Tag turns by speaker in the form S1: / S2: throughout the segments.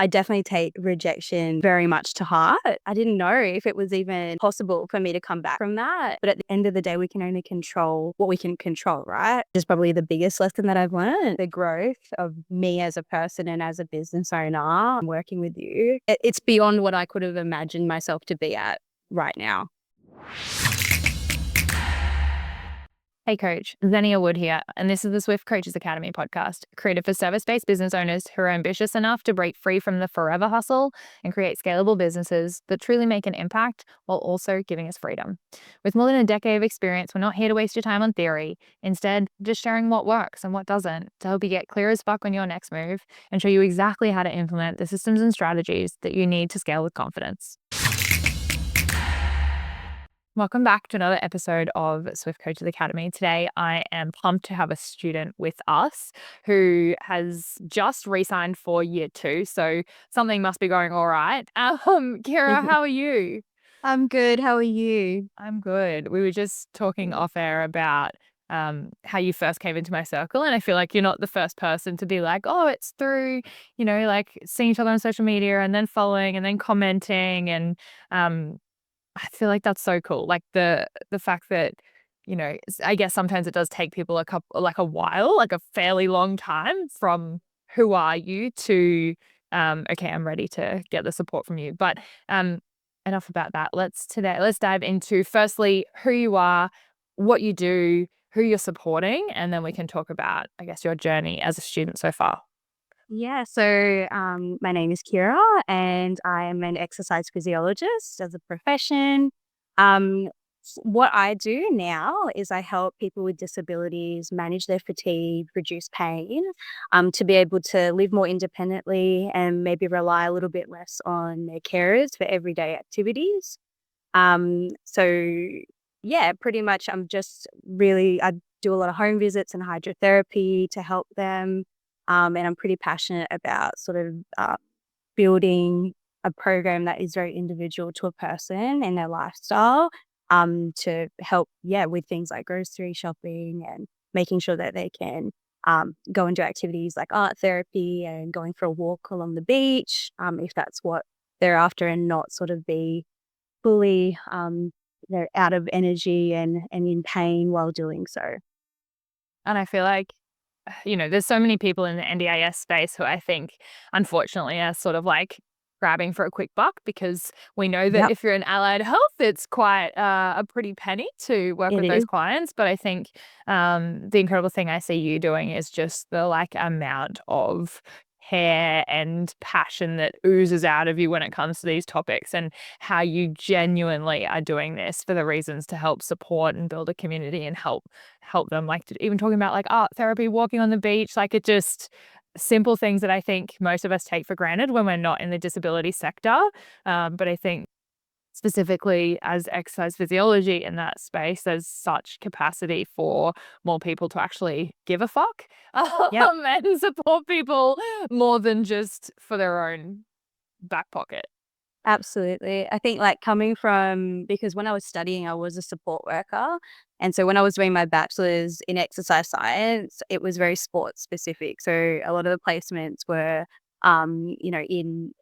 S1: I definitely take rejection very much to heart. I didn't know if it was even possible for me to come back from that. But at the end of the day, we can only control what we can control, right? It's probably the biggest lesson that I've learned. The growth of me as a person and as a business owner working with you. It's beyond what I could have imagined myself to be at right now.
S2: Hey Coach, Xenia Wood here, and this is the Swift Coaches Academy podcast, created for service-based business owners who are ambitious enough to break free from the forever hustle and create scalable businesses that truly make an impact while also giving us freedom. With more than a decade of experience, we're not here to waste your time on theory. Instead, just sharing what works and what doesn't to help you get clear as fuck on your next move and show you exactly how to implement the systems and strategies that you need to scale with confidence. Welcome back to another episode of Swift Coaches Academy. Today, I am pumped to have a student with us who has just re-signed for year 2, so something must be going all right. Kyra, how are you?
S1: I'm good. How are you?
S2: I'm good. We were just talking off air about how you first came into my circle, and I feel like you're not the first person to be like, oh, it's through, like seeing each other on social media and then following and then commenting and I feel like that's so cool. Like the fact that, I guess sometimes it does take people a while, like a fairly long time from who are you to, okay, I'm ready to get the support from you. But enough about that. Let's dive into firstly who you are, what you do, who you're supporting, and then we can talk about, I guess, your journey as a student so far.
S1: Yeah, so my name is Kyra and I am an exercise physiologist as a profession. What I do now is I help people with disabilities manage their fatigue, reduce pain, to be able to live more independently and maybe rely a little bit less on their carers for everyday activities. So yeah, pretty much I do a lot of home visits and hydrotherapy to help them. And I'm pretty passionate about sort of building a program that is very individual to a person and their lifestyle, to help, with things like grocery shopping and making sure that they can go and do activities like art therapy and going for a walk along the beach, if that's what they're after, and not sort of be fully out of energy and in pain while doing so.
S2: And I feel like, there's so many people in the NDIS space who I think, unfortunately, are sort of like grabbing for a quick buck, because we know that
S1: Yep,
S2: if you're in allied health, it's quite a pretty penny to work
S1: it
S2: with those
S1: is.
S2: clients. But I think the incredible thing I see you doing is just the amount of care and passion that oozes out of you when it comes to these topics, and how you genuinely are doing this for the reasons to help support and build a community and help them, like even talking about like art therapy, walking on the beach, like it just simple things that I think most of us take for granted when we're not in the disability sector. But I think specifically as exercise physiology in that space, there's such capacity for more people to actually give a fuck
S1: Yep.
S2: and support people more than just for their own back pocket.
S1: Absolutely. I think like coming from, because when I was studying, I was a support worker. And so when I was doing my bachelor's in exercise science, it was very sports specific. So a lot of the placements were, in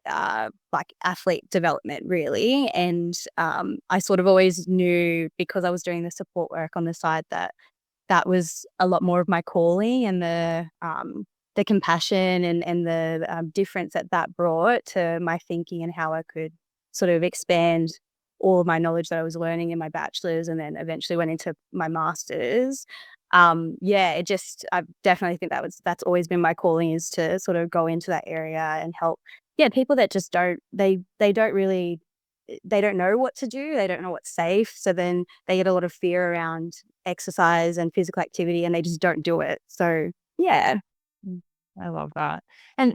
S1: like athlete development really. And I sort of always knew, because I was doing the support work on the side, that that was a lot more of my calling, and the compassion and the difference that that brought to my thinking and how I could sort of expand all of my knowledge that I was learning in my bachelor's and then eventually went into my master's. I definitely think that's always been my calling, is to sort of go into that area and help, people that just they don't really, they don't know what to do. They don't know what's safe. So then they get a lot of fear around exercise and physical activity and they just don't do it. So yeah.
S2: I love that. And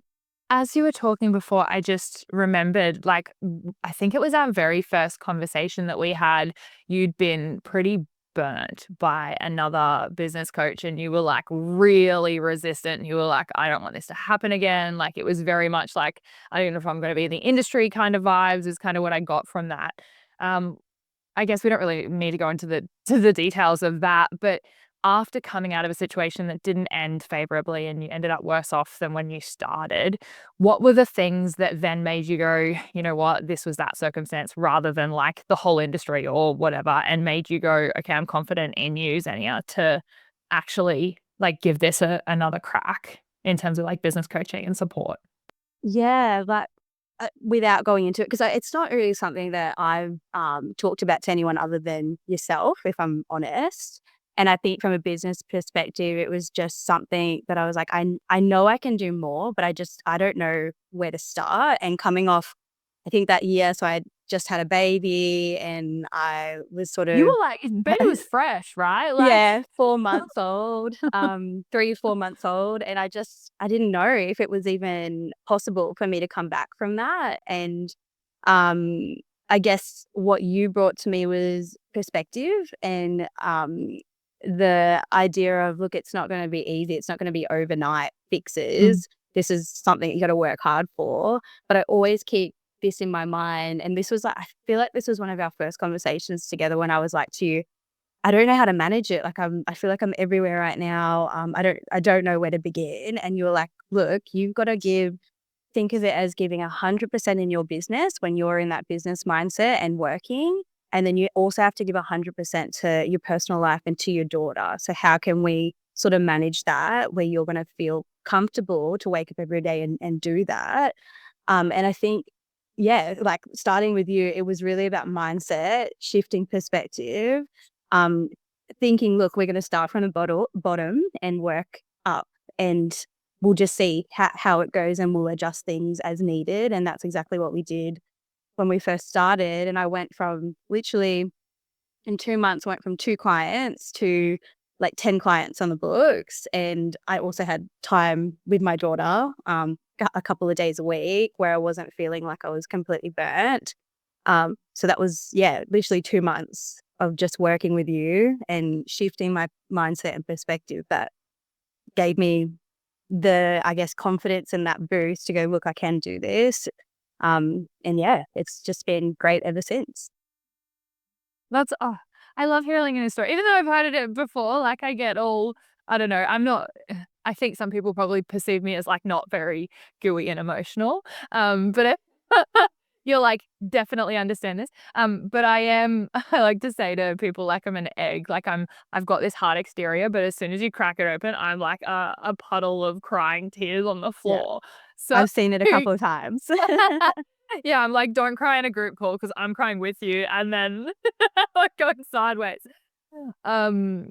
S2: as you were talking before, I just remembered, I think it was our very first conversation that we had. You'd been pretty burnt by another business coach and you were like really resistant. You were like, I don't want this to happen again. Like it was very much like, I don't know if I'm going to be in the industry kind of vibes, is kind of what I got from that. I guess we don't really need to go into the details of that, but after coming out of a situation that didn't end favorably and you ended up worse off than when you started, what were the things that then made you go, you know what, this was that circumstance rather than like the whole industry or whatever, and made you go, okay, I'm confident in you, Xenia, to actually like give this another crack in terms of like business coaching and support?
S1: Yeah, like, without going into it, 'cause it's not really something that I've, talked about to anyone other than yourself, if I'm honest. And I think from a business perspective, it was just something that I was like, I know I can do more, but I don't know where to start." And coming off, I think that year, so I just had a baby and I was sort
S2: You
S1: of
S2: were like, baby was fresh, right? Like,
S1: yeah, 4 months old, 3, 4 months old, and I didn't know if it was even possible for me to come back from that, and, um, I guess what you brought to me was perspective and, the idea of, look, it's not gonna be easy, it's not gonna be overnight
S2: mm,
S1: fixes, this is something you gotta work hard for, but I always keep this in my mind, and this was like I feel like this was one of our first conversations together when I was like to you, I don't know how to manage it. Like I feel like I'm everywhere right now. I don't know where to begin. And you were like, look, you've got to think of it as giving 100% in your business when you're in that business mindset and working. And then you also have to give 100% to your personal life and to your daughter. So how can we sort of manage that where you're going to feel comfortable to wake up every day and do that? And I think, yeah, like starting with you, it was really about mindset, shifting perspective, um, thinking, look, we're going to start from the bottom and work up, and we'll just see how it goes and we'll adjust things as needed. And that's exactly what we did when we first started. And I went from literally in 2 months, went from 2 clients to like 10 clients on the books, and I also had time with my daughter, a couple of days a week where I wasn't feeling like I was completely burnt. So that was, yeah, literally 2 months of just working with you and shifting my mindset and perspective that gave me the, I guess, confidence and that boost to go, "Look, I can do this." And yeah, it's just been great ever since.
S2: that's I love hearing a story. Even though I've heard it before, like I get all I don't know, I'm not I think some people probably perceive me as like not very gooey and emotional. But it, you're like definitely understand this. But I am I like to say to people like I'm an egg. Like I've got this hard exterior, but as soon as you crack it open, I'm like a puddle of crying tears on the
S1: Yeah,
S2: floor. So
S1: I've seen it a couple of times.
S2: yeah, I'm like, "Don't cry in a group call because 'cause I'm crying with you," and then like going sideways. Um,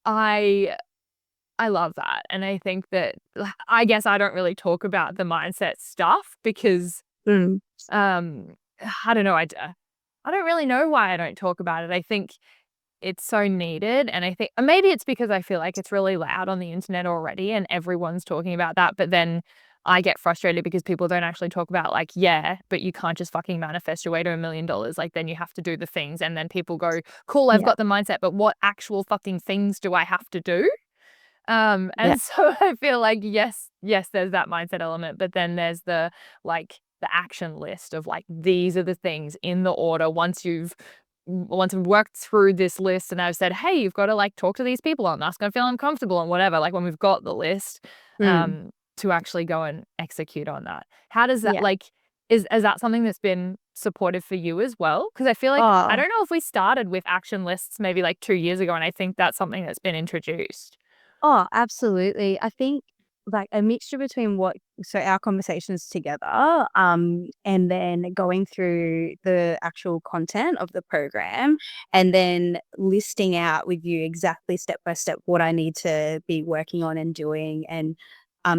S2: I I love that, and I think that I guess I don't really talk about the mindset stuff because,
S1: Mm,
S2: um, I don't know, I don't really know why I don't talk about it. I think it's so needed, and I think maybe it's because I feel like it's really loud on the internet already and everyone's talking about that, but then I get frustrated because people don't actually talk about like, "Yeah, but you can't just fucking manifest your way to $1,000,000, like, then you have to do the things," and then people go, "Cool, I've
S1: yeah,
S2: got the mindset, but what actual fucking things do I have to do?"
S1: yeah,
S2: And so I feel like, yes, there's that mindset element, but then there's like, the action list of, like, these are the things in the order once I've worked through this list and I've said, "Hey, you've gotta, like, talk to these people, I'm not gonna feel uncomfortable," and whatever, like, when we've got the list,
S1: mm,
S2: to actually go and execute on that. How does that
S1: yeah.
S2: like, is that something that's been supportive for you as well? Because I feel like I
S1: Oh.
S2: don't know if we started with action lists maybe, like, 2 years ago, and I think that's something that's been introduced.
S1: Oh, absolutely. I think like a mixture between our conversations together, and then going through the actual content of the program and then listing out with you exactly step by step what I need to be working on and doing. And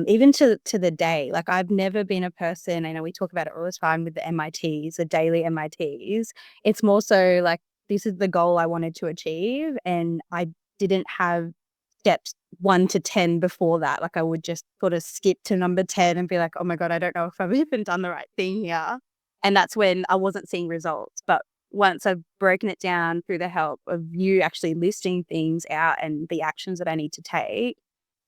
S1: even to the day, like I've never been a person, I know we talk about it all the time with the MITs, the daily MITs. It's more so like this is the goal I wanted to achieve, and I didn't have steps 1 to 10 before that. Like, I would just sort of skip to number 10 and be like, "Oh my god, I don't know if I've even done the right thing here." And that's when I wasn't seeing results. But once I've broken it down through the help of you actually listing things out and the actions that I need to take,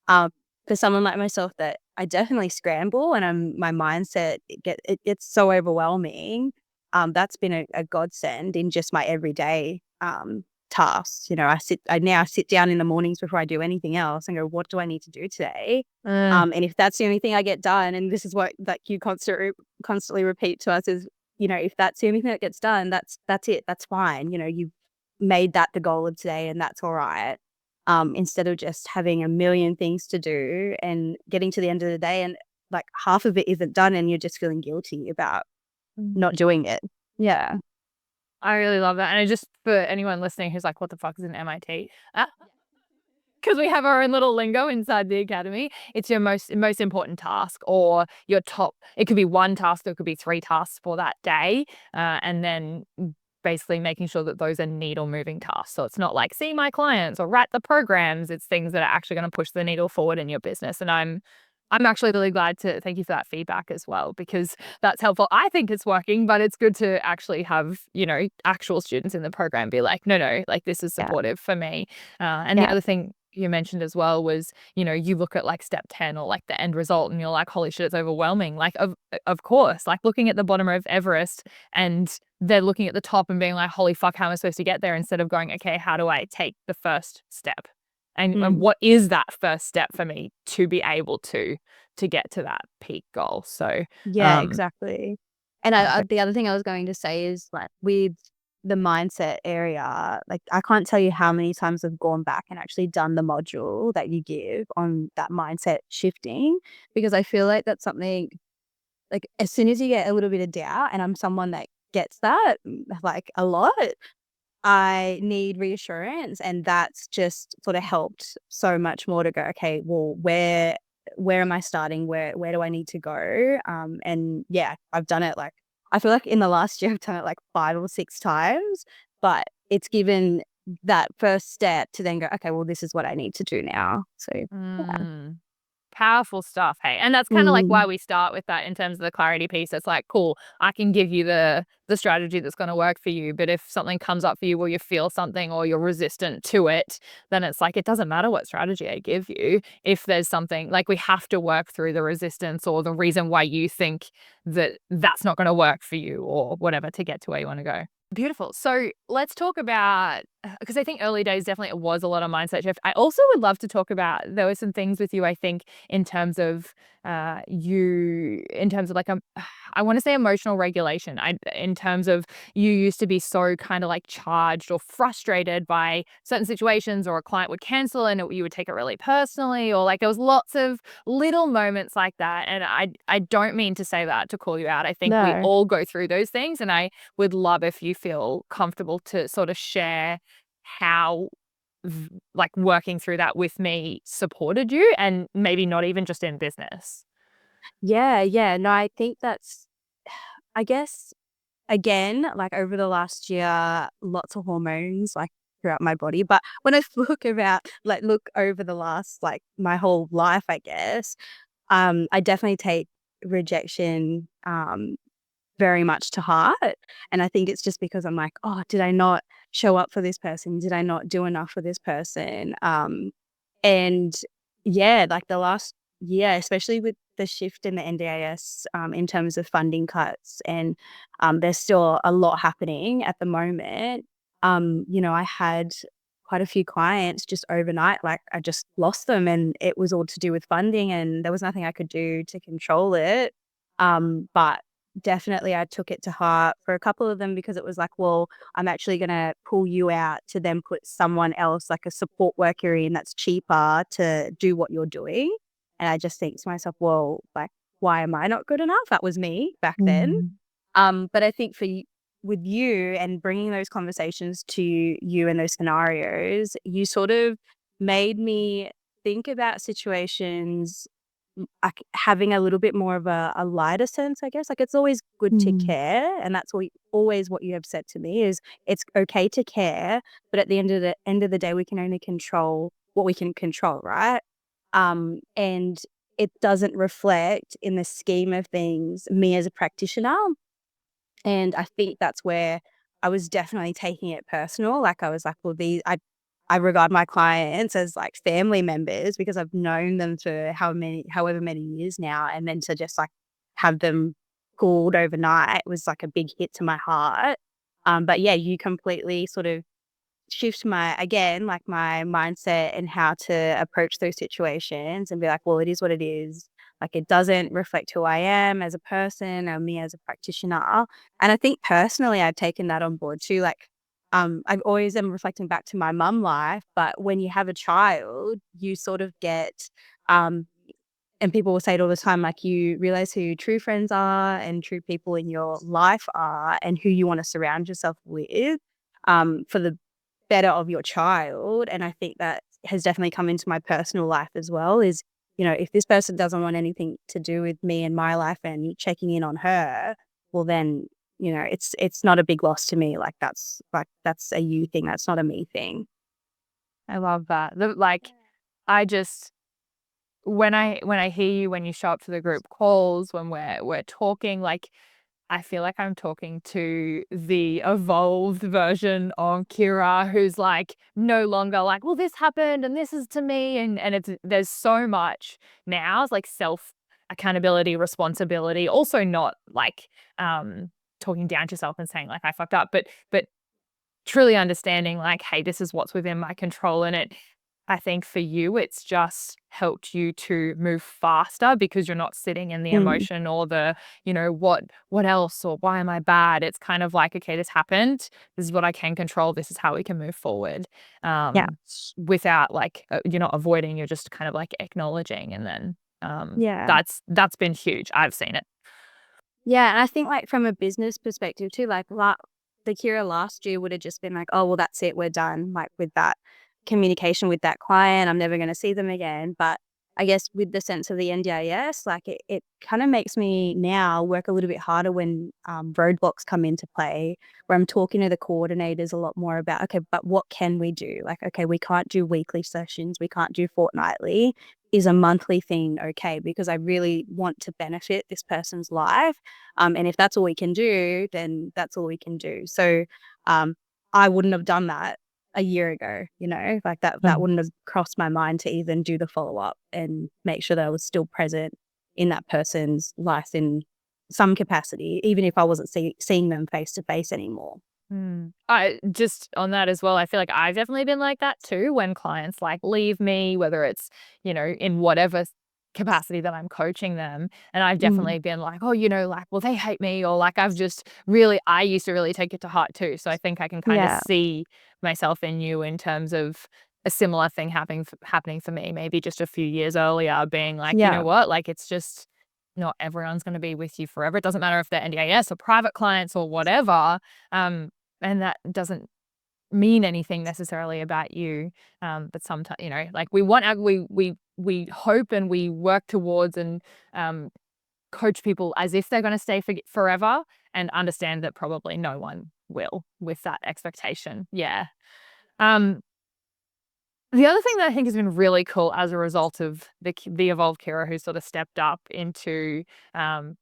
S1: um, for someone like myself that I definitely scramble and my mindset, it gets so overwhelming, that's been a godsend in just my everyday. tasks. You know, I now sit down in the mornings before I do anything else and go, what do I need to do today?
S2: Mm.
S1: And if that's the only thing I get done, and this is what like you constantly repeat to us is, you know, if that's the only thing that gets done, that's it. That's fine. You know, you've made that the goal of today, and that's all right. Instead of just having a million things to do and getting to the end of the day and like half of it isn't done, and you're just feeling guilty about
S2: Mm.
S1: not doing it. Yeah.
S2: I really love that, and I just for anyone listening who's like, "What the fuck is an MIT?" Because we have our own little lingo inside the academy. It's your most important task or your top it could be 1 task or it could be 3 tasks for that day, and then basically making sure that those are needle moving tasks. So it's not like see my clients or write the programs, it's things that are actually gonna push the needle forward in your business, and I'm actually really glad to thank you for that feedback as well because that's helpful. I think it's working, but it's good to actually have, actual students in the program be like, "No, no, like, this is
S1: Yeah.
S2: supportive for me." And the
S1: Yeah.
S2: other thing you mentioned as well was, you look at, like, step 10 or, like, the end result and you're like, "Holy shit, it's overwhelming." Like, of course, like, looking at the bottom of Everest and they're looking at the top and being like, "Holy fuck, how am I supposed to get there?" Instead of going, "Okay, how do I take the first step?" And
S1: Mm.
S2: what is that first step for me to be able to get to that peak goal? So,
S1: Yeah,
S2: um,
S1: exactly. And the
S2: perfect.
S1: other thing I was going to say is like with the mindset area, like I can't tell you how many times I've gone back and actually done the module that you give on that mindset shifting, because I feel like that's something like as soon as you get a little bit of doubt, and I'm someone that gets that like a lot, I need reassurance, and that's just sort of helped so much more to go, okay, well, where am I starting? Where do I need to go? And yeah, I've done it like I feel like in the last year I've done it like 5 or 6 times, but it's given that first step to then go, okay, well, this is what I need to do now. So yeah.
S2: Mm. Powerful stuff, hey, and that's kinda like why
S1: Mm,
S2: we start with that in terms of the clarity piece. It's like, cool, I can give you the strategy that's gonna work for you, but if something comes up for you where you feel something or you're resistant to it, then it's like, it doesn't matter what strategy I give you. If there's something like, we have to work through the resistance or the reason why you think that that's not gonna work for you or whatever to get to where you wanna go. Beautiful. So let's talk about because I think early days definitely it was a lot of mindset shift. I also would love to talk about there were some things with you. I think in terms of in terms of like I want to say emotional regulation. I in terms of you used to be so kind of like charged or frustrated by certain situations, or a client would cancel and you would take it really personally, or like there was lots of little moments like that. And I don't mean to say that to call you out. I think we
S1: no.
S2: all go through those things, and I would love if you feel comfortable to sort of share how like working through that with me supported you and maybe not even just in business.
S1: Yeah, yeah. No, I think that's I guess again, like over the last year, lots of hormones like throughout my body. But when I look over the last like my whole life, I guess, I definitely take rejection very much to heart. And I think it's just because I'm like, oh, did I not show up for this person? Did I not do enough for this person? And yeah, like the last year, especially with the shift in the NDIS in terms of funding cuts, and there's still a lot happening at the moment. You know, I had quite a few clients just overnight, like I just lost them, and it was all to do with funding, and there was nothing I could do to control it. But definitely I took it to heart for a couple of them because it was like, well, I'm actually going to pull you out to then put someone else, like a support worker in that's cheaper to do what you're doing. And I just think to myself, well, like, why am I not good enough? That was me back then.
S2: Mm.
S1: But I think with you and bringing those conversations to you and those scenarios, you sort of made me think about situations like having a little bit more of a lighter sense, I guess. Like it's always good to
S2: Mm.
S1: care, and that's always what you have said to me is it's okay to care, but at the end of the day, we can only control what we can control, right? And it doesn't reflect in the scheme of things me as a practitioner. And I think that's where I was definitely taking it personal. Like I was like, well, I regard my clients as like family members because I've known them for however many years now. And then to just like have them pulled overnight was like a big hit to my heart. But yeah, you completely sort of shift my again, like, my mindset and how to approach those situations and be like, "Well, it is what it is." Like, it doesn't reflect who I am as a person or me as a practitioner. And I think personally, I've taken that on board too. Like, I've always am reflecting back to my mum life, but when you have a child, you sort of get, um and people will say it all the time, like, you realize who your true friends are and true people in your life are and who you wanna surround yourself with, for the better of your child. And I think that has definitely come into my personal life as well is, if this person doesn't want anything to do with me and my life and checking in on her, well, then, it's not a big loss to me. That's a you thing, that's not a me thing.
S2: I love that. Like, I just when I hear you when you show up to the group calls, when we're talking, like, I feel like I'm talking to the evolved version of Kira who's, like, no longer like, "Well, this happened and this is to me," and it's there's so much now. It's like self accountability, responsibility, also not like, talking down to yourself and saying, like, "I fucked up," but truly understanding, like, "Hey, this is what's within my control," and I think for you, it's just helped you to move faster because you're not sitting in the
S1: Mm,
S2: emotion or the, what else or why am I bad? It's kind of like, okay, this happened. This is what I can control. This is how we can move forward.
S1: yeah.
S2: Without like you're not avoiding, you're just kind of like acknowledging, and then
S1: Yeah.
S2: that's been huge. I've seen it.
S1: Yeah, and I think, like, from a business perspective too, like, the Kira last year would have just been like, "Oh, well, that's it, we're done," like, with that communication with that client, I'm never gonna see them again. But I guess with the sense of the NDIS, like, it kinda makes me now work a little bit harder when, roadblocks come into play, where I'm talking to the coordinators a lot more about, "Okay, but what can we do?" Like, "Okay, we can't do weekly sessions, we can't do fortnightly. Is a monthly thing okay? Because I really want to benefit this person's life." And if that's all we can do, then that's all we can do. So, um, I wouldn't have done that a year ago, like that
S2: Mm.
S1: wouldn't have crossed my mind to even do the follow up and make sure that I was still present in that person's life in some capacity, even if I wasn't seeing them face to face anymore.
S2: I just on that as well, I feel like I've definitely been like that too when clients like leave me, whether it's, in whatever capacity that I'm coaching them. And I've
S1: Mm,
S2: definitely been like, oh, like, well, they hate me, or like I used to really take it to heart too. So I think I can kind of
S1: yeah,
S2: see myself in you in terms of a similar thing happening for me, maybe just a few years earlier, being like, you know
S1: yeah,
S2: what, like it's just not everyone's going to be with you forever. It doesn't matter if they're NDIS or private clients or whatever. Um, and that doesn't mean anything necessarily about you. But sometimes, like we want our we hope and we work towards and um, coach people as if they're going to stay forever, and understand that probably no one will with that expectation. Yeah. Um, the other thing that I think has been really cool as a result of the evolved Kira who sort of stepped up into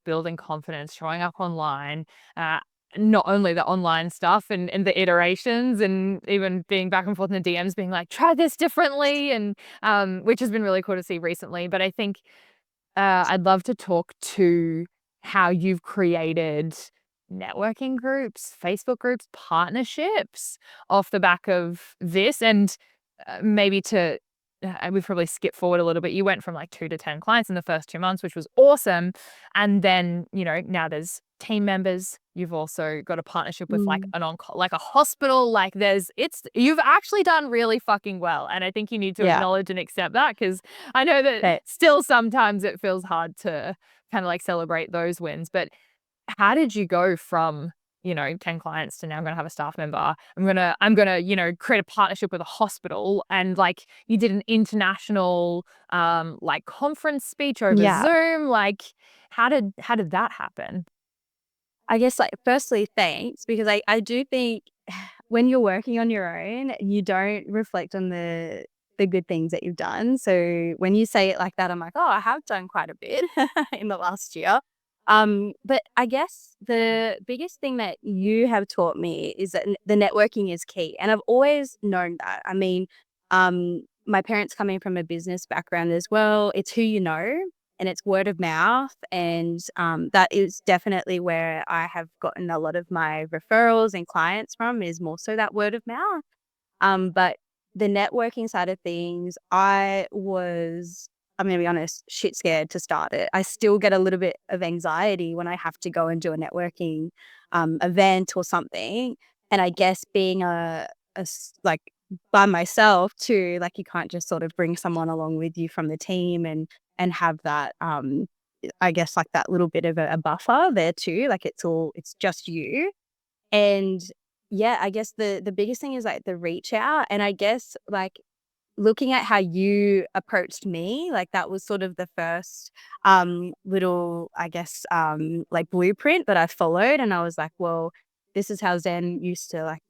S2: building confidence, showing up online, uh, not only the online stuff and the iterations, and even being back and forth in the DMs, being like, try this differently, and which has been really cool to see recently. But I think I'd love to talk to how you've created networking groups, Facebook groups, partnerships off the back of this, and maybe to we've probably skipped forward a little bit. You went from like 2 to 10 clients in the first 2 months, which was awesome. And then, now there's team members. You've also got a partnership with like
S1: mm,
S2: like a hospital. Like you've actually done really fucking well. And I think you need to
S1: yeah.
S2: acknowledge and accept that, because I know that
S1: But
S2: still sometimes it feels hard to kind of like celebrate those wins. But how did you go from, 10 clients to now I'm gonna have a staff member? I'm gonna, create a partnership with a hospital, and like you did an international like conference speech over
S1: yeah,
S2: Zoom. Like how did that happen?
S1: I guess, like, firstly, thanks, because I do think when you're working on your own, you don't reflect on the good things that you've done. So when you say it like that, I'm like, "Oh, I have done quite a bit in the last year." But I guess the biggest thing that you have taught me is that the networking is key, and I've always known that. I mean, my parents coming from a business background as well, it's who you know and it's word of mouth. And that is definitely where I have gotten a lot of my referrals and clients from is more so that word of mouth. But the networking side of things, I'm gonna be honest, shit scared to start it. I still get a little bit of anxiety when I have to go and do a networking event or something. And I guess being like by myself too, like you can't just sort of bring someone along with you from the team and have that I guess like that little bit of a buffer there too. Like it's just you. And yeah, I guess the biggest thing is like the reach out. And I guess like looking at how you approached me, like that was sort of the first little, I guess, like blueprint that I followed. And I was like, well, this is how Zen used to like,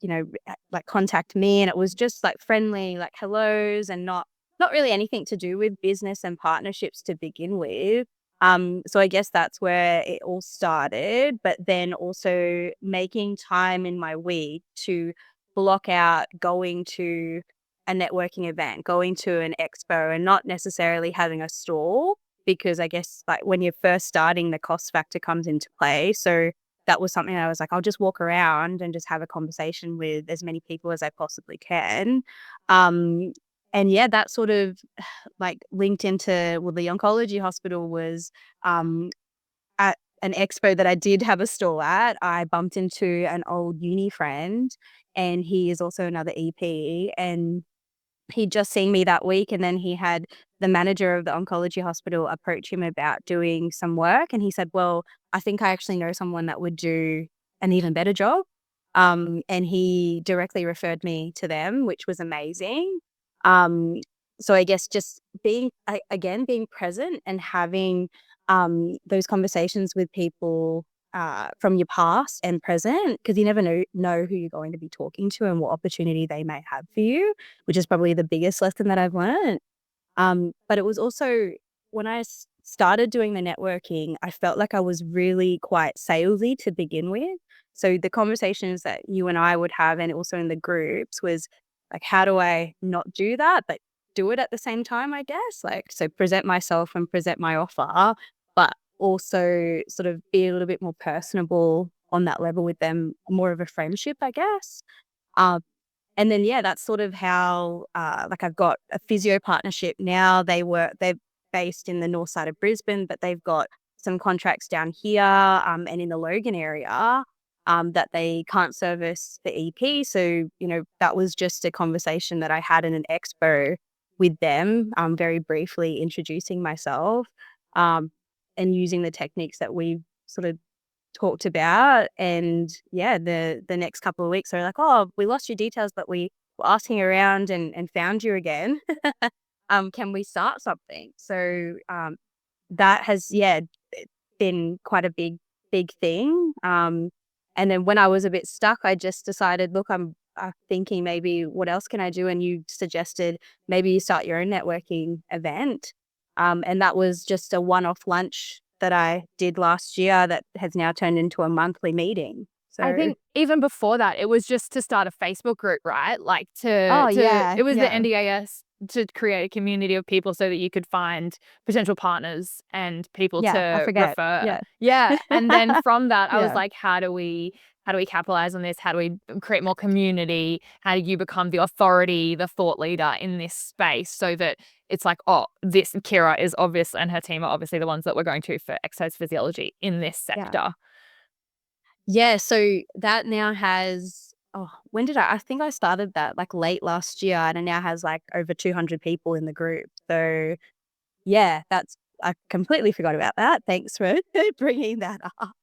S1: like contact me. And it was just like friendly, like hellos and not really anything to do with business and partnerships to begin with. So I guess that's where it all started, but then also making time in my week to block out going to a networking event, going to an expo and not necessarily having a stall because I guess like when you're first starting, the cost factor comes into play. So that was something I was like, I'll just walk around and just have a conversation with as many people as I possibly can. Um, and yeah, that sort of like linked into well, the oncology hospital was at an expo that I did have a stall at. I bumped into an old uni friend, and he is also another EP, and he'd just seen me that week, and then he had the manager of the oncology hospital approach him about doing some work, and he said, "Well, I think I actually know someone that would do an even better job." And he directly referred me to them, which was amazing. Um, so I guess just again, being present and having those conversations with people from your past and present, because you never know who you're going to be talking to and what opportunity they may have for you, which is probably the biggest lesson that I've learned. But it was also when I started doing the networking, I felt like I was really quite salesy to begin with. So the conversations that you and I would have, and also in the groups, was like, how do I not do that, but do it at the same time? I guess like so present myself and present my offer, but also sort of be a little bit more personable on that level with them, more of a friendship, I guess. Um, and then, yeah, that's sort of how, like I've got a physio partnership now. They're based in the north side of Brisbane, but they've got some contracts down here, and in the Logan area, that they can't service the EP. So, that was just a conversation that I had in an expo with them, very briefly introducing myself, um, and using the techniques that we've sort of talked about. And yeah, the next couple of weeks they're like, "Oh, we lost your details, but we were asking around and found you again. Can we start something?" So that has been quite a big thing. And then when I was a bit stuck, I just decided, look, I'm thinking maybe what else can I do? And you suggested maybe you start your own networking event. And that was just a one-off lunch that I did last year that has now turned into a monthly meeting.
S2: I
S1: So,
S2: think even before that, it was just to start a Facebook group, right? Like
S1: oh
S2: to
S1: yeah,
S2: it was the
S1: yeah,
S2: NDAS to create a community of people so that you could find potential partners and people
S1: yeah, I
S2: to
S1: forget.
S2: refer.
S1: Yeah.
S2: Yeah, and then from that, I was
S1: Yeah,
S2: like, how do we capitalize on this? How do we create more community? How do you become the authority, the thought leader in this space so that it's like, oh, this Kyra is obvious and her team are obviously the ones that we're going to for exercise physiology in this
S1: yeah.
S2: sector.
S1: Yeah, so that now has when did I think I started that, like, late last year, and it now has, like, over 200 people in the group. So, yeah, I completely forgot about that. Thanks for bringing that up.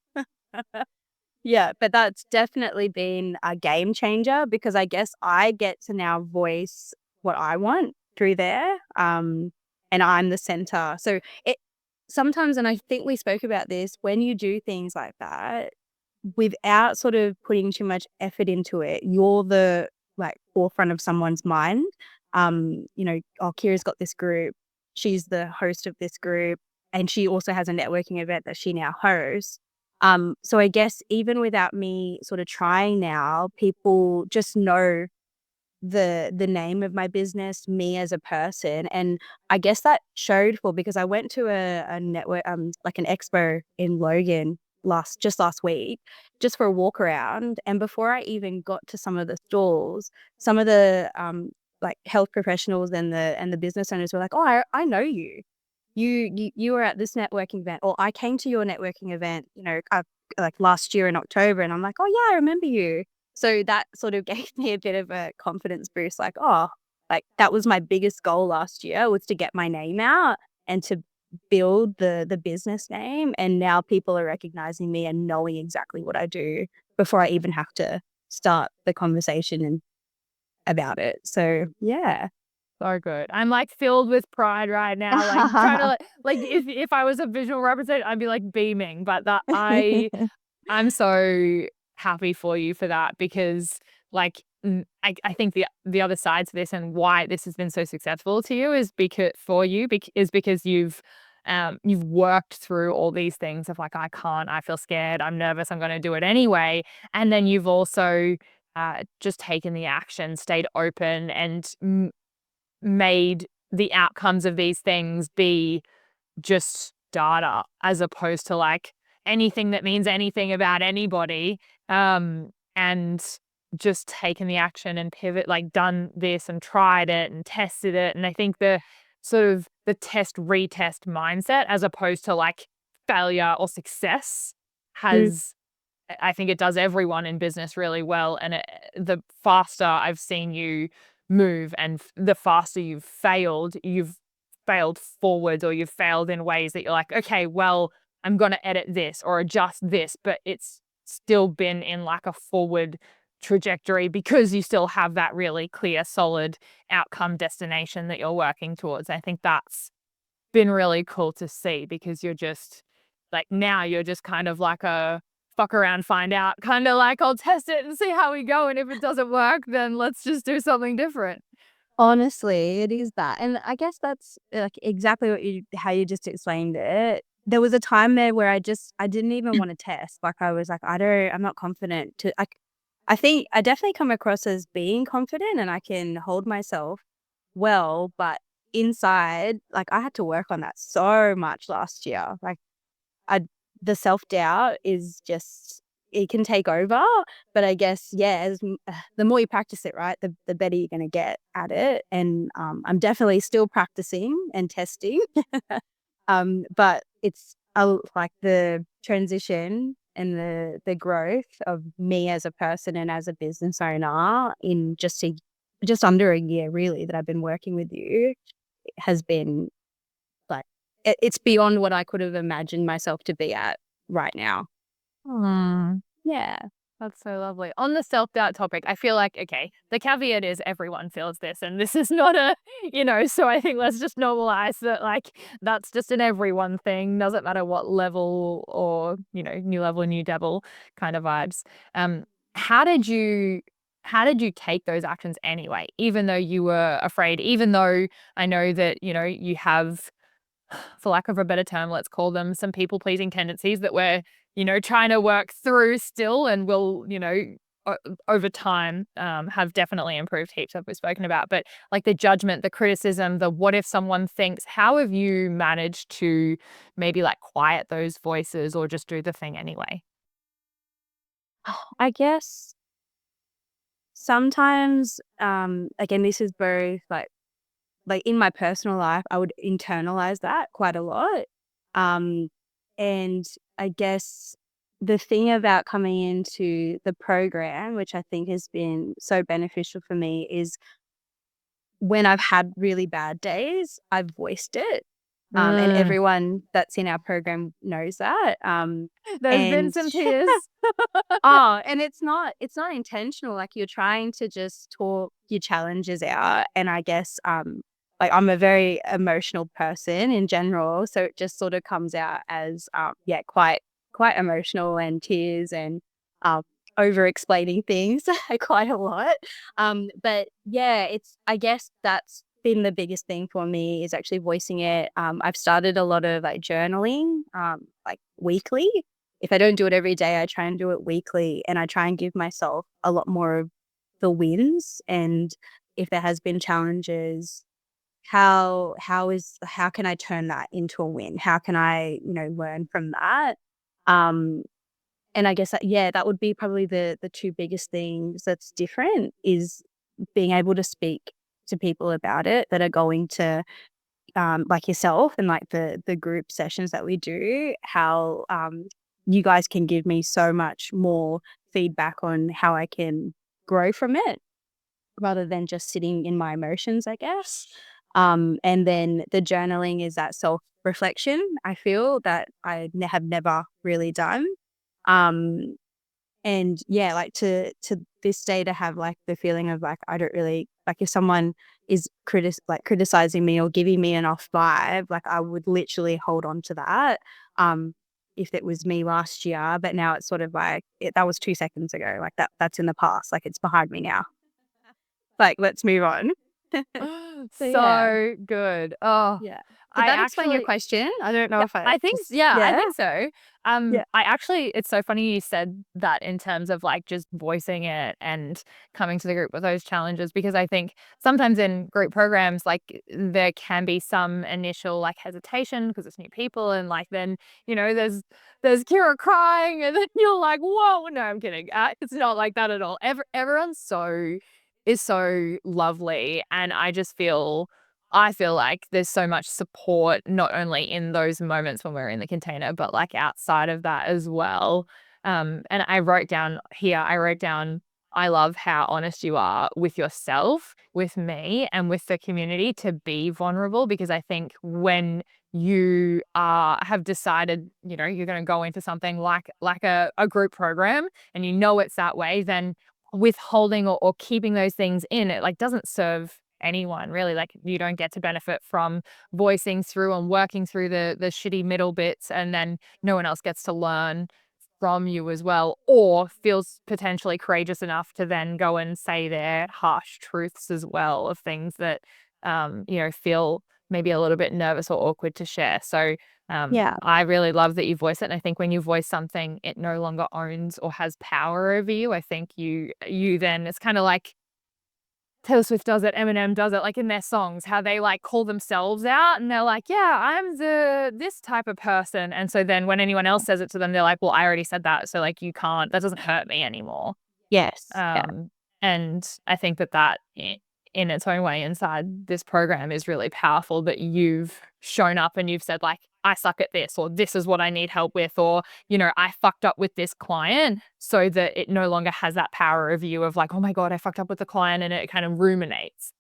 S1: Yeah, but that's definitely been a game changer because I guess I get to now voice what I want through there, and I'm the center. So, it sometimes, and I think we spoke about this, when you do things like that without sort of putting too much effort into it, you're the, like, forefront of someone's mind. "Oh, Kira's got this group. She's the host of this group, and she also has a networking event that she now hosts." So I guess even without me sort of trying now, people just know the name of my business, me as a person, and I guess that showed for because I went to a network, like an expo in Logan last week, just for a walk around. And before I even got to some of the stalls, some of the like health professionals and the business owners were like, "Oh, I know you. You were at this networking event, or I came to your networking event, like last year in October." And I'm like, "Oh yeah, I remember you." So that sort of gave me a bit of a confidence boost, like, oh, like that was my biggest goal last year, was to get my name out and to build the business name. And now people are recognizing me and knowing exactly what I do before I even have to start the conversation and about it. So yeah.
S2: So good. I'm, like, filled with pride right now, like, trying to, like, if I was a visual representative, I'd be, like, beaming, but that I'm so happy for you for that because, like, I think the other side to this and why this has been so successful to you is because for you is because you've worked through all these things of like, "I can't, I feel scared, I'm nervous, I'm gonna do it anyway," and then you've also, just taken the action, stayed open, and made the outcomes of these things be just data as opposed to like anything that means anything about anybody. And just taken the action and pivot, like done this and tried it and tested it. And I think the sort of the test retest mindset as opposed to like failure or success
S1: Mm.
S2: has I think it does everyone in business really well, and the faster I've seen you move and the faster you've failed forward or you've failed in ways that you're like, okay, well, I'm going to edit this or adjust this, but it's still been in like a forward trajectory because you still have that really clear, solid outcome destination that you're working towards. I think that's been really cool to see because you're just like now you're just kind of like a fuck around, find out, kind of like I'll test it and see how we go. And if it doesn't work, then let's just do something different.
S1: Honestly, it is that. And I guess that's like exactly how you just explained it. There was a time there where I didn't even want to test. Like I was like, I'm not confident to I think I definitely come across as being confident and I can hold myself well, but inside, like I had to work on that so much last year. Like I the self-doubt is just it can take over, but I guess, yeah, the more you practice it, right, the better you're gonna get at it. And, I'm definitely still practicing and testing. But it's like the transition and the growth of me as a person and as a business owner in just under a year really that I've been working with you has been like it's beyond what I could have imagined myself to be at right now.
S2: Hmm.
S1: Yeah.
S2: That's so lovely. On the self-doubt topic, I feel like, okay, the caveat is everyone feels this, and this is not a, so I think let's just normalize that, like, that's just an everyone thing. Doesn't matter what level or, new level, new devil kind of vibes. Um, how did you, how did you take those actions anyway, even though you were afraid, even though I know that, you have for lack of a better term, let's call them some people pleasing tendencies that we're, trying to work through still and will, over time have definitely improved heaps that we've spoken about. But like the judgment, the criticism, the what if someone thinks, how have you managed to maybe like quiet those voices or just do the thing anyway?
S1: I guess sometimes, again, this is both like in my personal life, I would internalize that quite a lot. Um, and I guess the thing about coming into the program, which I think has been so beneficial for me, is when I've had really bad days, I've voiced it. And
S2: Mm,
S1: everyone that's in our program knows that.
S2: there's been
S1: And
S2: some tears.
S1: and it's not intentional. Like you're trying to just talk your challenges out. And I guess like I'm a very emotional person in general. So it just sort of comes out as yeah, quite emotional and tears and um over explaining things quite a lot. But yeah, it's I guess that's been the biggest thing for me is actually voicing it. I've started a lot of like journaling, like weekly. If I don't do it every day, I try and do it weekly, and I try and give myself a lot more of the wins. And if there has been challenges, how can I turn that into a win? How can I, learn from that? Um, and I guess that, yeah, that would be probably the two biggest things that's different is being able to speak to people about it that are going to, like yourself and like the group sessions that we do, how you guys can give me so much more feedback on how I can grow from it rather than just sitting in my emotions, I guess. And then the journaling is that self reflection. I feel that have never really done. Um, and yeah, like to this day to have like the feeling of like I don't really like if someone is criticizing me or giving me an off vibe, like I would literally hold on to that. If it was me last year, but now it's sort of like that was 2 seconds ago. Like that's in the past. Like it's behind me now. Like let's move on. So yeah,
S2: So good. Oh,
S1: yeah. Did
S2: I
S1: that explain your
S2: actually
S1: question? I don't know
S2: yeah,
S1: if I just
S2: I
S1: yeah
S2: think so.
S1: yeah
S2: I actually it's so funny you said that in terms of like just voicing it and coming to the group with those challenges because I think sometimes in group programs like there can be some initial like hesitation because it's new people and like then there's Kira crying and then you're like whoa no I'm kidding it's not like that at all everyone's so is so lovely and I feel like there's so much support not only in those moments when we're in the container, but like outside of that as well. And I wrote down, I love how honest you are with yourself, with me, and with the community to be vulnerable because I think when you have decided, you're going to go into something like a group program and you know it's that way, then withholding or keeping those things in, it like doesn't serve anyone really. Like you don't get to benefit from voicing through and working through the shitty middle bits and then no one else gets to learn from you as well or feels potentially courageous enough to then go and say their harsh truths as well of things that feel maybe a little bit nervous or awkward to share. So
S1: yeah
S2: I really love that you voice it. And I think when you voice something, it no longer owns or has power over you. I think you then it's kind of like Taylor Swift does it, Eminem does it, like in their songs, how they like call themselves out and they're like, yeah, I'm this type of person. And so then when anyone else says it to them, they're like, well, I already said that. So like you can't, that doesn't hurt me anymore.
S1: yes yeah
S2: Um, and I think that in its own way inside this program is really powerful that you've shown up and you've said like, I suck at this, or this is what I need help with, or, I fucked up with this client so that it no longer has that power of you of like, oh my God, I fucked up with the client and it kind of ruminates.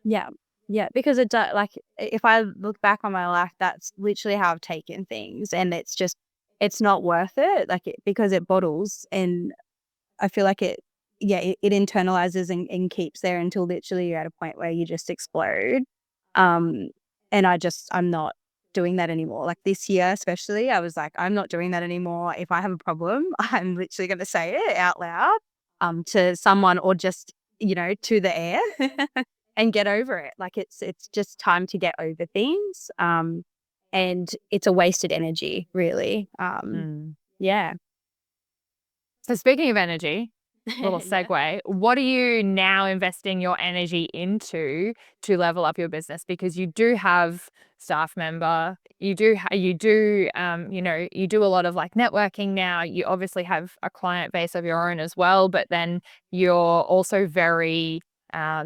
S1: yeah yeah because it does like if I look back on my life, that's literally how I've taken things, and it's just it's not worth it like because it bottles, and I feel like it internalizes and keeps there until literally you're at a point where you just explode. Um, and I'm not doing that anymore. Like this year, especially, I was like, I'm not doing that anymore. If I have a problem, I'm literally going to say it out loud, to someone or just, to the air and get over it. Like it's just time to get over things. And it's a wasted energy, really.
S2: Mm.
S1: Yeah.
S2: So speaking of energy, little
S1: Yeah.
S2: segue, what are you now investing your energy into to level up your business? Because you do have staff member, you do a lot of like networking now. You obviously have a client base of your own as well, but then you're also very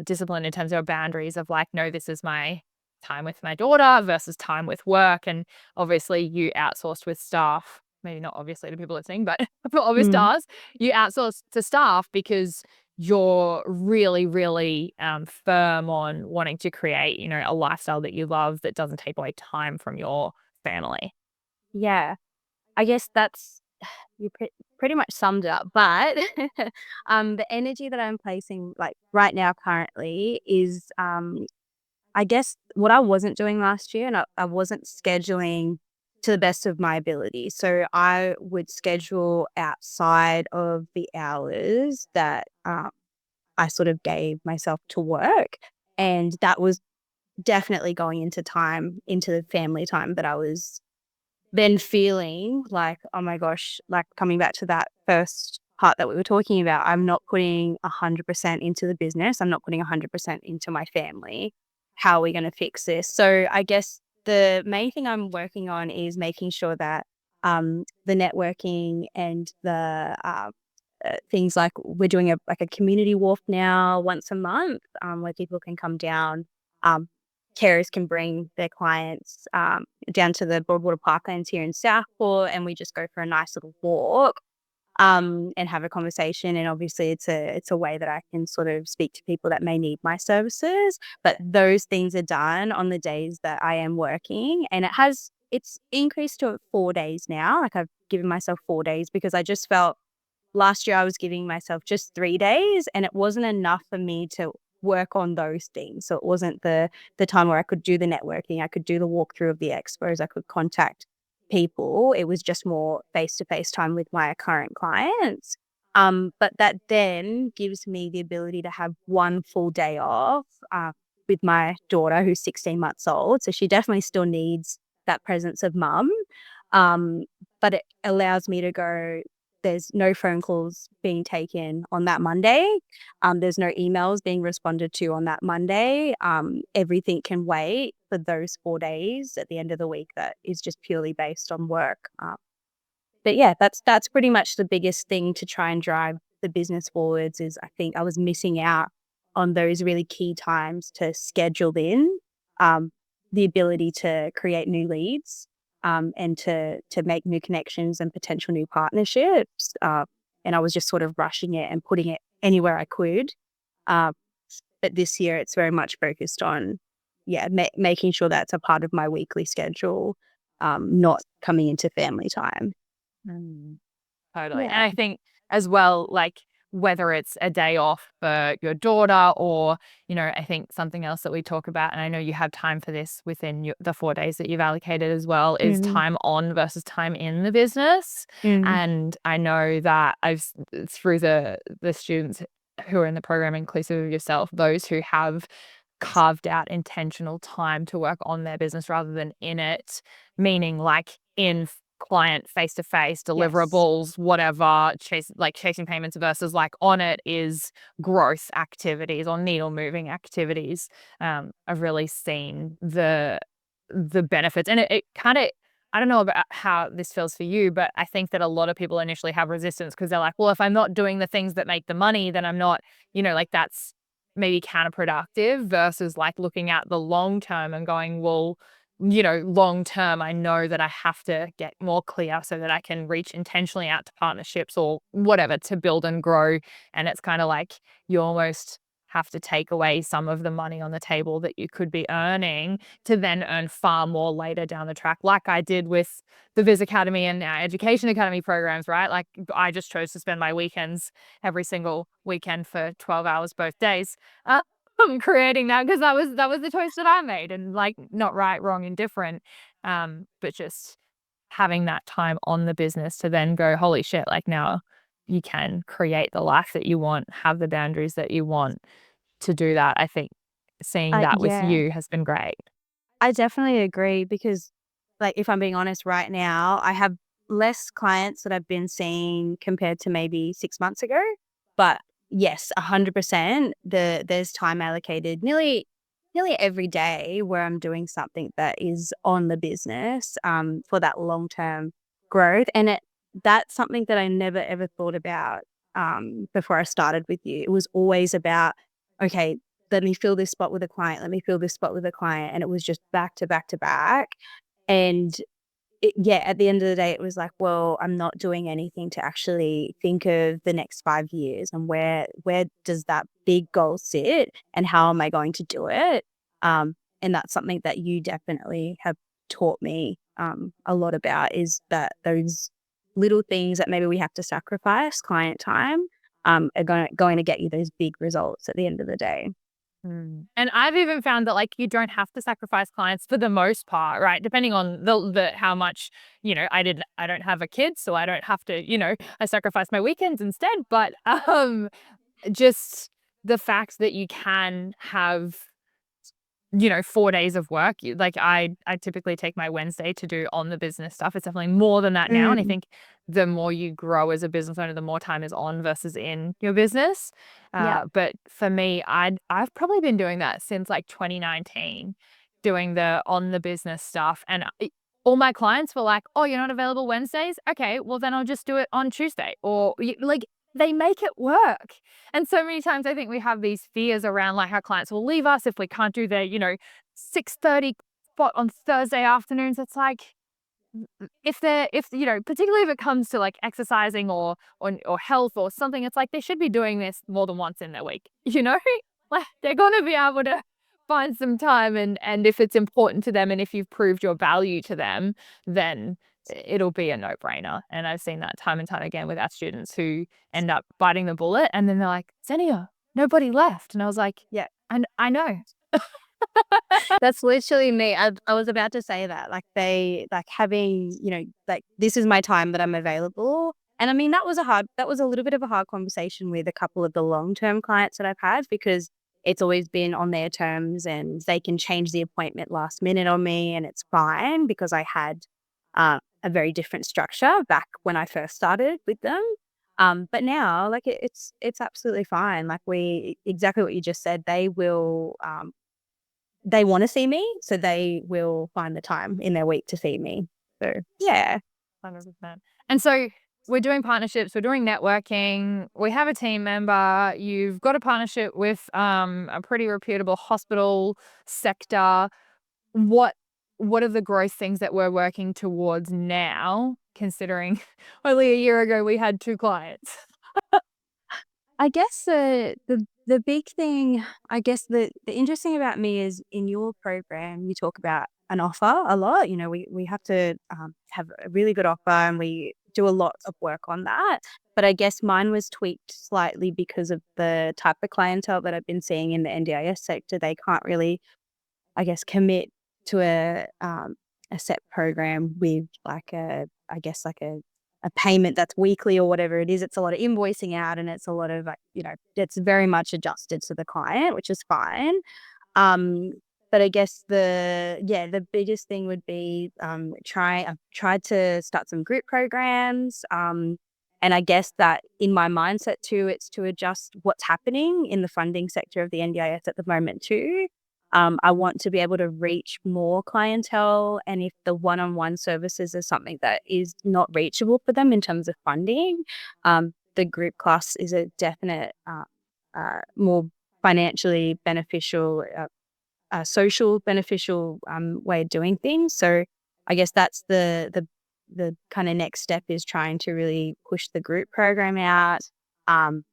S2: disciplined in terms of your boundaries of like, no, this is my time with my daughter versus time with work. And obviously you outsourced with staff. Maybe not obviously to people listening, but for obvious
S1: Mm.
S2: stars, you outsource to staff because you're really, really firm on wanting to create, a lifestyle that you love that doesn't take away time from your family.
S1: Yeah. I guess that's you pretty much summed it up, but, the energy that I'm placing, like, right now currently is, I guess what I wasn't doing last year, and I wasn't scheduling to the best of my ability. So I would schedule outside of the hours that, I sort of gave myself to work, and that was definitely going into the family time that I was then feeling like, "Oh my gosh," like, coming back to that first part that we were talking about, I'm not putting 100% into the business, I'm not putting 100% into my family. How are we gonna fix this? So, I guess the main thing I'm working on is making sure that the networking and the things like we're doing a community walk now once a month, where people can come down. Um, Carers can bring their clients down to the Broadwater Parklands here in Southport, and we just go for a nice little walk and have a conversation. And obviously, it's a way that I can sort of speak to people that may need my services. But those things are done on the days that I am working, and it's increased to 4 days now. Like I've given myself 4 days because I just felt last year I was giving myself just 3 days, and it wasn't enough for me to work on those things. So it wasn't the time where I could do the networking, I could do the walkthrough of the expos, I could contact people. It was just more face-to-face time with my current clients. But that then gives me the ability to have one full day off with my daughter who's 16 months old. So she definitely still needs that presence of mum. Um, but it allows me to go, there's no phone calls being taken on that Monday. There's no emails being responded to on that Monday. Everything can wait for those 4 days at the end of the week that is just purely based on work. But yeah, that's pretty much the biggest thing to try and drive the business forwards is I think I was missing out on those really key times to schedule in um, the ability to create new leads and to make new connections and potential new partnerships. And I was just sort of rushing it and putting it anywhere I could. Uh, but this year it's very much focused on, yeah, making sure that's a part of my weekly schedule, not coming into family time.
S2: Mm. Totally.
S1: Yeah.
S2: And I think as well, like whether it's a day off for your daughter or, I think something else that we talk about, and I know you have time for this within the 4 days that you've allocated as well, is
S1: Mm,
S2: time on versus time in the business.
S1: mm,
S2: And I know that through the students who are in the program, inclusive of yourself, those who have carved out intentional time to work on their business rather than in it, meaning like in client face to face
S1: yes.
S2: deliverables, whatever, chasing payments versus like on it is growth activities or needle moving activities. I've really seen the benefits, and it kind of. I don't know about how this feels for you, but I think that a lot of people initially have resistance because they're like, well, if I'm not doing the things that make the money, then I'm not, like that's maybe counterproductive versus like looking at the long term and going, well, long term, I know that I have to get more clear so that I can reach intentionally out to partnerships or whatever to build and grow. And it's kind of like you almost have to take away some of the money on the table that you could be earning to then earn far more later down the track, like I did with the Viz Academy and our Education Academy programs, right? Like I just chose to spend my weekends every single weekend for 12 hours both days. Creating that because that was the choice that I made, and like not right, wrong, indifferent, but just having that time on the business to then go, holy shit, like now you can create the life that you want, have the boundaries that you want to do that. I think seeing that with
S1: Yeah.
S2: you has been great.
S1: I definitely agree because, like, if I'm being honest right now, I have less clients that I've been seeing compared to maybe 6 months ago. But yes, 100%, there's time allocated nearly every day where I'm doing something that is on the business, for that long-term growth. And that's something that I never ever thought about, before I started with you. It was always about, okay, let me fill this spot with a client, let me fill this spot with a client. And it was just back to back to back. And yeah, at the end of the day, it was like, well, I'm not doing anything to actually think of the next 5 years and where does that big goal sit and how am I going to do it? And that's something that you definitely have taught me a lot about is that those little things that maybe we have to sacrifice, client time, are going to get you those big results at the end of the day.
S2: Mm. And I've even found that like you don't have to sacrifice clients for the most part, right? Depending on the how much, I don't have a kid, so I don't have to, I sacrifice my weekends instead. But just the fact that you can have 4 days of work. Like I typically take my Wednesday to do on the business stuff. It's definitely more than that now. And I
S1: Mm,
S2: think the more you grow as a business owner, the more time is on versus in your business.
S1: yeah.
S2: But for me, I've probably been doing that since like 2019, doing the on the business stuff. And all my clients were like, "Oh, you're not available Wednesdays? Okay, well then I'll just do it on Tuesday." Or like they make it work. And so many times I think we have these fears around like our clients will leave us if we can't do their, 6:30 spot on Thursday afternoons. It's like if they're if particularly if it comes to like exercising or health or something, it's like they should be doing this more than once in their week, you know? Like they're gonna be able to find some time, and if it's important to them and if you've proved your value to them, then it'll be a no-brainer. And I've seen that time and time again with our students who end up biting the bullet and then they're like, "Xenia, nobody left." And I was like,
S1: Yeah.
S2: I know.
S1: That's literally me. I was about to say that, like, they like, having, like, "This is my time that I'm available." And, I mean, that was a little bit of a hard conversation with a couple of the long-term clients that I've had because it's always been on their terms, and they can change the appointment last minute on me, and it's fine because I had, a very different structure back when I first started with them. But now, like, it's absolutely fine. Like, we exactly what you just said, they wanna see me, so they will find the time in their week to see me. So, yeah.
S2: 100%. And so we're doing partnerships, we're doing networking, we have a team member, you've got a partnership with a pretty reputable hospital sector. What what are the growth things that we're working towards now, considering only a year ago we had 2 clients?
S1: I guess the big thing, I guess the interesting about me is in your program, you talk about an offer a lot. We have to have a really good offer, and we do a lot of work on that. But I guess mine was tweaked slightly because of the type of clientele that I've been seeing in the NDIS sector. They can't really, I guess, commit to a set program with like a payment that's weekly or whatever it is. It's a lot of invoicing out, and it's a lot of, like, it's very much adjusted to the client, which is fine. Um, but I guess the biggest thing would be, I've tried to start some group programs. And I guess that in my mindset too, it's to adjust what's happening in the funding sector of the NDIS at the moment too. I want to be able to reach more clientele, and if the one-on-one services is something that is not reachable for them in terms of funding, the group class is a definite, more financially beneficial, social beneficial, way of doing things. So I guess that's the kind of next step, is trying to really push the group program out. Um,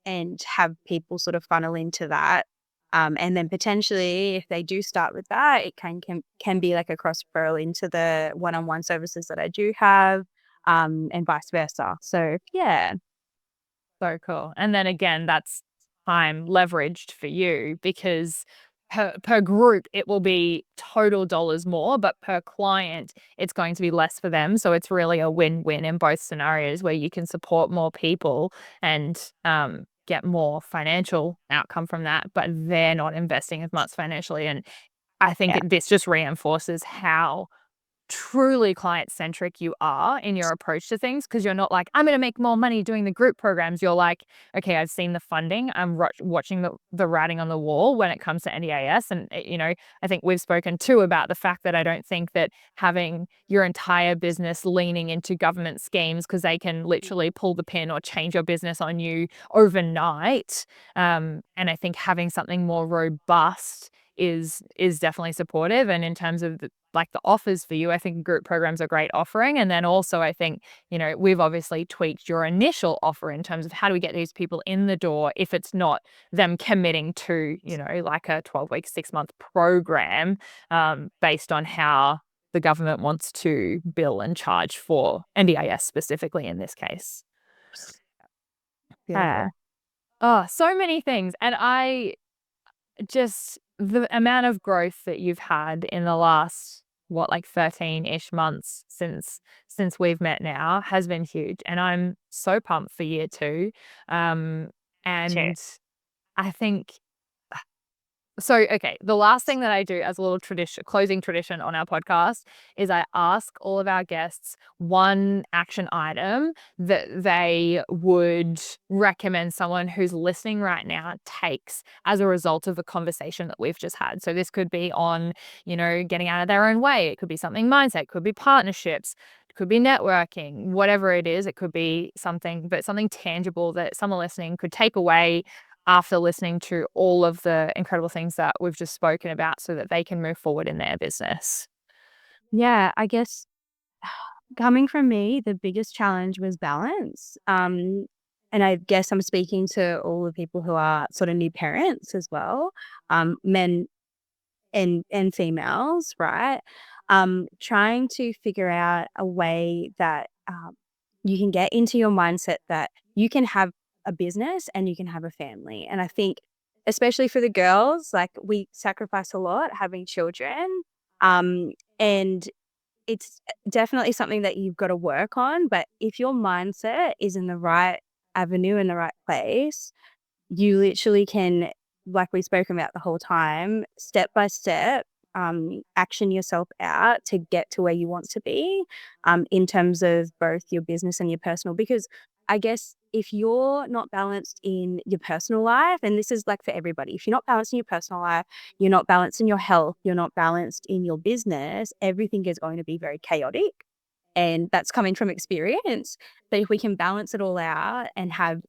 S1: and have people sort of funnel into that. And then potentially, if they do start with that, it can be like a cross referral into the one-on-one services that I do have, and vice versa. So yeah,
S2: So cool. And then again, that's time leveraged for you because per group it will be total dollars more, but per client it's going to be less for them. So it's really a win-win in both scenarios where you can support more people and get more financial outcome from that, but they're not investing as much financially. And I think
S1: yeah,
S2: this just reinforces how truly client centric you are in your approach to things because you're not like, I'm going to make more money doing the group programs. You're like, okay, I've seen the funding. I'm watching the writing on the wall when it comes to NDIS. And, I think we've spoken too about the fact that I don't think that having your entire business leaning into government schemes because they can literally pull the pin or change your business on you overnight. And I think having something more robust is definitely supportive. And in terms of the offers for you, I think group programs are great offering. And then also I think, we've obviously tweaked your initial offer in terms of how do we get these people in the door if it's not them committing to, like a 12-week, 6-month program, based on how the government wants to bill and charge for NDIS specifically in this case.
S1: uh,
S2: Beautiful. Oh, so many things. And just the amount of growth that you've had in the last, what, like 13-ish months since we've met now has been huge, and I'm so pumped for year 2.
S1: sure.
S2: And I think So, okay, the last thing that I do as a little tradition, closing tradition on our podcast, is I ask all of our guests one action item that they would recommend someone who's listening right now takes as a result of the conversation that we've just had. So this could be on, getting out of their own way. It could be something mindset, it could be partnerships, it could be networking, whatever it is. It could be something, but something tangible that someone listening could take away after listening to all of the incredible things that we've just spoken about so that they can move forward in their business.
S1: Yeah, I guess coming from me, the biggest challenge was balance. And I guess I'm speaking to all the people who are sort of new parents as well, men and females, right? Trying to figure out a way that you can get into your mindset that you can have a business and you can have a family. And I think, especially for the girls, like we sacrifice a lot having children. And it's definitely something that you've got to work on. But if your mindset is in the right avenue, in the right place, you literally can, like we've spoken about the whole time, step by step, action yourself out to get to where you want to be, in terms of both your business and your personal. Because I guess if you're not balanced in your personal life, and this is like for everybody, if you're not balanced in your personal life, you're not balanced in your health, you're not balanced in your business, everything is going to be very chaotic. And that's coming from experience. But if we can balance it all out and have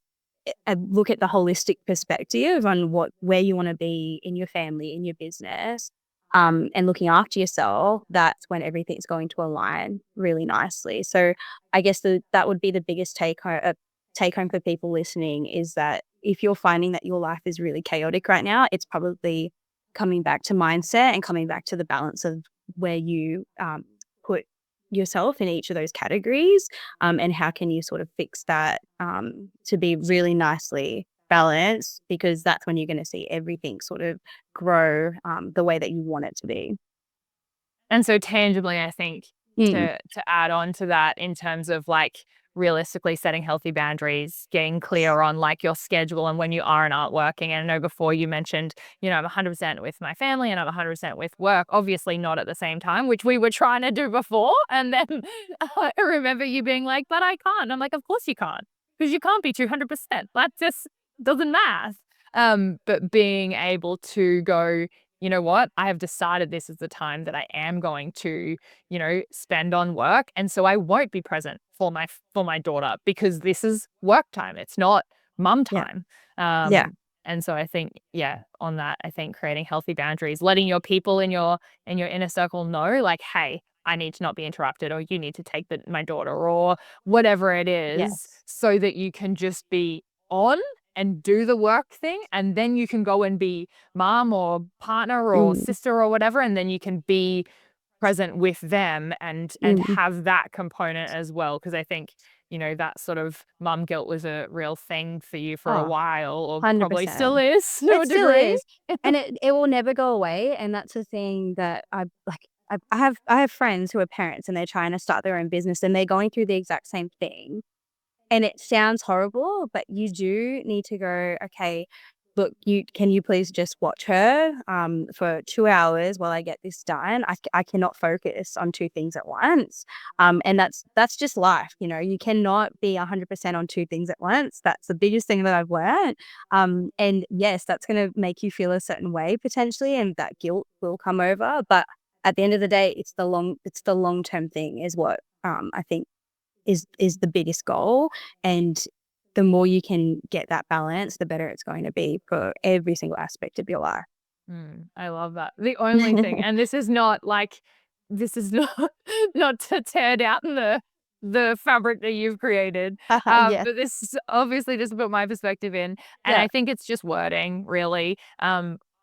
S1: look at the holistic perspective on where you want to be in your family, in your business, and looking after yourself, that's when everything's going to align really nicely. So I guess that would be the biggest take home for people listening is that if you're finding that your life is really chaotic right now, it's probably coming back to mindset and coming back to the balance of where you put yourself in each of those categories, and how can you sort of fix that, to be really nicely balanced, because that's when you're going to see everything sort of grow, the way that you want it to be.
S2: And so tangibly, I think
S1: Mm,
S2: to add on to that in terms of like realistically setting healthy boundaries, getting clear on like your schedule and when you are and aren't working. And I know before you mentioned, I'm 100% with my family and I'm 100% with work, obviously not at the same time, which we were trying to do before. And then I remember you being like, but I can't. I'm like, of course you can't, because you can't be 200%. That just doesn't math. But being able to go, you know what? I have decided this is the time that I am going to, spend on work. And so I won't be present for my daughter because this is work time. It's not mum
S1: yeah,
S2: time.
S1: yeah,
S2: And so I think, yeah, on that, I think creating healthy boundaries, letting your people in your inner circle know, like, hey, I need to not be interrupted, or you need to take my daughter, or whatever it is,
S1: yes,
S2: so that you can just be on and do the work thing, and then you can go and be mom or partner or
S1: mm,
S2: sister or whatever, and then you can be present with them and
S1: mm.
S2: have that component as well. Because I think, that sort of mum guilt was a real thing for you for a
S1: Oh,
S2: while, or probably
S1: 100%.
S2: still is to
S1: It
S2: a
S1: still
S2: degree.
S1: is, and it will never go away, and that's the thing that I like. I have friends who are parents, and they're trying to start their own business, and they're going through the exact same thing. And it sounds horrible, but you do need to go, "Okay, look, you please just watch her, for 2 hours while I get this done? I cannot focus on 2 things at once." And that's just life, you cannot be 100% on 2 things at once. That's the biggest thing that I've learned. And yes, that's gonna make you feel a certain way potentially, and that guilt will come over, but at the end of the day, it's the long-term thing is what, I think is the biggest goal, and the more you can get that balance, the better it's going to be for every single aspect of your life.
S2: I love that. The only thing, and this is not like, this is not not to tear down the fabric that you've created,
S1: Yeah,
S2: but this is obviously just to put my perspective in, and
S1: yeah,
S2: I think it's just wording, really.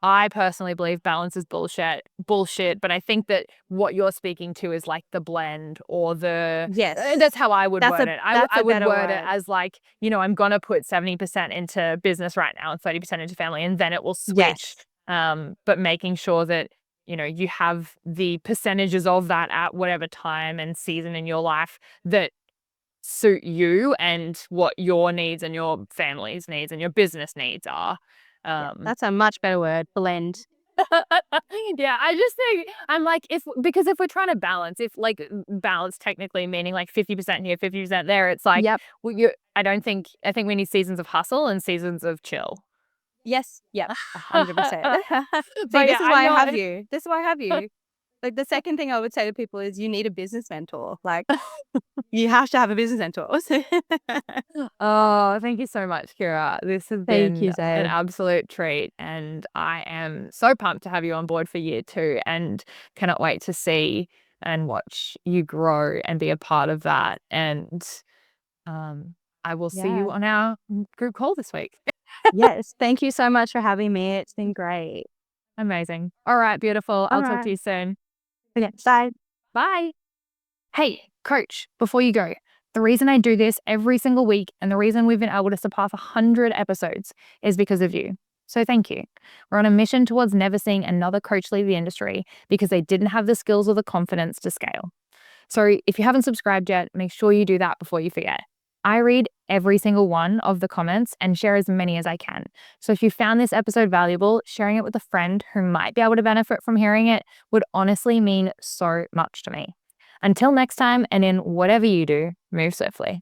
S2: I personally believe balance is bullshit, but I think that what you're speaking to is like the blend or that's
S1: yes.
S2: how I would
S1: That's
S2: word
S1: a
S2: it.
S1: that's
S2: I
S1: a
S2: would
S1: better
S2: word it
S1: word.
S2: as like, I'm gonna put 70% into business right now and 30% into family, and then it will switch,
S1: Yes.
S2: but making sure that, you have the percentages of that at whatever time and season in your life that suit you and what your needs and your family's needs and your business needs are.
S1: Yeah,
S2: Um,
S1: that's a much better word, blend.
S2: Yeah, I just think I'm like, if we're trying to balance, if like balance technically meaning like 50% here, 50% there, it's like,
S1: Yep.
S2: well, you I think we need seasons of hustle and seasons of chill.
S1: Yes. Yep. 100%. See,
S2: But
S1: this
S2: yeah,
S1: is
S2: I'm
S1: why I
S2: not.
S1: have you. This is why I have you. Like, the second thing I would say to people is you need a business mentor. Like, you have to have a business mentor.
S2: Oh, thank you so much, Kira. This has
S1: Thank
S2: been
S1: you,
S2: an
S1: Zay.
S2: absolute treat, and I am so pumped to have you on board for year 2 and cannot wait to see and watch you grow and be a part of that. And um, I will see you
S1: Yeah.
S2: on our group call this week.
S1: Yes. Thank you so much for having me. It's been great.
S2: Amazing. All right, beautiful.
S1: All
S2: I'll talk to
S1: right.
S2: you soon.
S1: Okay. Bye.
S2: Bye. Hey, coach, before you go, the reason I do this every single week and the reason we've been able to surpass 100 episodes is because of you. So thank you. We're on a mission towards never seeing another coach leave the industry because they didn't have the skills or the confidence to scale. So if you haven't subscribed yet, make sure you do that before you forget. I read every single one of the comments and share as many as I can. So if you found this episode valuable, sharing it with a friend who might be able to benefit from hearing it would honestly mean so much to me. Until next time, and in whatever you do, move swiftly.